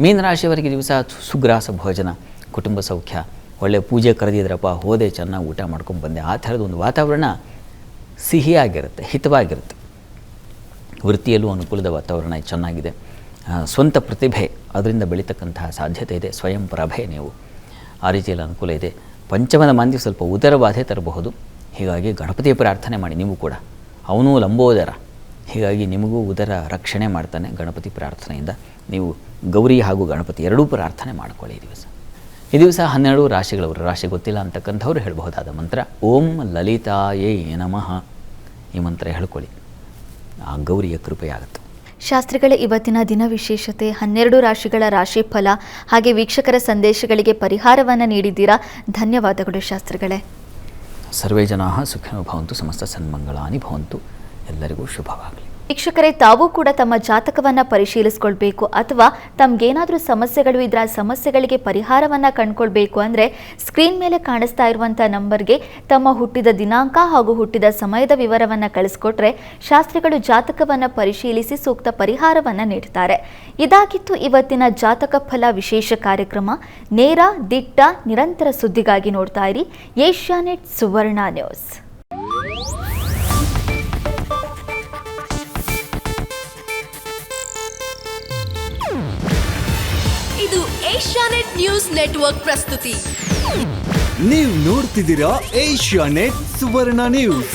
ಮೀನರಾಶಿಯವರಿಗೆ ದಿವಸ ಸುಗ್ರಾಸ ಭೋಜನ, ಕುಟುಂಬ ಸೌಖ್ಯ, ಒಳ್ಳೆಯ ಪೂಜೆ ಕರೆದಿದ್ರಪ್ಪ, ಹೋದೆ, ಚೆನ್ನಾಗಿ ಊಟ ಮಾಡ್ಕೊಂಡು ಬಂದೆ, ಆ ಥರದ ಒಂದು ವಾತಾವರಣ ಸಿಹಿಯಾಗಿರುತ್ತೆ, ಹಿತವಾಗಿರುತ್ತೆ. ವೃತ್ತಿಯಲ್ಲೂ ಅನುಕೂಲದ ವಾತಾವರಣ ಚೆನ್ನಾಗಿದೆ. ಸ್ವಂತ ಪ್ರತಿಭೆ ಅದರಿಂದ ಬೆಳೀತಕ್ಕಂತಹ ಸಾಧ್ಯತೆ ಇದೆ. ಸ್ವಯಂ ಪ್ರಭೆ ನೀವು, ಆ ರೀತಿಯಲ್ಲಿ ಅನುಕೂಲ ಇದೆ. ಪಂಚಮದ ಮಂದಿ ಸ್ವಲ್ಪ ಉದರ ಬಾಧೆ ತರಬಹುದು, ಹೀಗಾಗಿ ಗಣಪತಿಯ ಪ್ರಾರ್ಥನೆ ಮಾಡಿ. ನೀವು ಕೂಡ ಅವನೂ ಲಂಬೋದರ, ಹೀಗಾಗಿ ನಿಮಗೂ ಉದರ ರಕ್ಷಣೆ ಮಾಡ್ತಾನೆ. ಗಣಪತಿ ಪ್ರಾರ್ಥನೆಯಿಂದ ನೀವು ಗೌರಿ ಹಾಗೂ ಗಣಪತಿ ಎರಡೂ ಪ್ರಾರ್ಥನೆ ಮಾಡ್ಕೊಳ್ಳಿ. ಈ ದಿವಸ 12 ರಾಶಿಗಳವರು, ರಾಶಿ ಗೊತ್ತಿಲ್ಲ ಅಂತಕ್ಕಂಥವ್ರು ಹೇಳಬಹುದಾದ ಮಂತ್ರ ಓಂ ಲಲಿತಾಯೇ ನಮಃ. ಈ ಮಂತ್ರ ಹೇಳ್ಕೊಳ್ಳಿ, ಆ ಗೌರಿಯ ಕೃಪೆಯಾಗುತ್ತೆ. ಶಾಸ್ತ್ರಿಗಳೇ, ಇವತ್ತಿನ ದಿನ ವಿಶೇಷತೆ, 12 ರಾಶಿಗಳ ರಾಶಿ ಫಲ ಹಾಗೆ ವೀಕ್ಷಕರ ಸಂದೇಶಗಳಿಗೆ ಪರಿಹಾರವನ್ನು ನೀಡಿದ್ದೀರಾ. ಧನ್ಯವಾದಗಳು ಶಾಸ್ತ್ರಿಗಳೇ. ಸರ್ವೇ ಜನಾಃ ಸುಖಿನೋ ಭವಂತು, ಸಮಸ್ತ ಸನ್ಮಂಗಳಾನಿ ಭವಂತು. ಎಲ್ಲರಿಗೂ ಶುಭವಾಗಲಿ. ವೀಕ್ಷಕರೇ, ತಾವು ಕೂಡ ತಮ್ಮ ಜಾತಕವನ್ನು ಪರಿಶೀಲಿಸ್ಕೊಳ್ಬೇಕು ಅಥವಾ ತಮಗೇನಾದರೂ ಸಮಸ್ಯೆಗಳು ಇದ್ರೆ ಆ ಸಮಸ್ಯೆಗಳಿಗೆ ಪರಿಹಾರವನ್ನು ಕಂಡುಕೊಳ್ಬೇಕು ಅಂದರೆ ಸ್ಕ್ರೀನ್ ಮೇಲೆ ಕಾಣಿಸ್ತಾ ಇರುವಂಥ ನಂಬರ್ಗೆ ತಮ್ಮ ಹುಟ್ಟಿದ ದಿನಾಂಕ ಹಾಗೂ ಹುಟ್ಟಿದ ಸಮಯದ ವಿವರವನ್ನು ಕಳಿಸ್ಕೊಟ್ರೆ ಶಾಸ್ತ್ರಿಗಳು ಜಾತಕವನ್ನು ಪರಿಶೀಲಿಸಿ ಸೂಕ್ತ ಪರಿಹಾರವನ್ನು ನೀಡ್ತಾರೆ. ಇದಾಗಿತ್ತು ಇವತ್ತಿನ ಜಾತಕ ಫಲ ವಿಶೇಷ ಕಾರ್ಯಕ್ರಮ. ನೇರ, ದಿಟ್ಟ, ನಿರಂತರ ಸುದ್ದಿಗಾಗಿ ನೋಡ್ತಾ ಇರಿ ಏಷ್ಯಾನೆಟ್ ಸುವರ್ಣ ನ್ಯೂಸ್. ಇದು ಏಷ್ಯಾನೆಟ್ ನ್ಯೂಸ್ ನೆಟ್ವರ್ಕ್ ಪ್ರಸ್ತುತಿ. ನೀವು ನೋಡ್ತಿದ್ದೀರಾ ಏಷ್ಯಾನೆಟ್ ಸುವರ್ಣ ನ್ಯೂಸ್.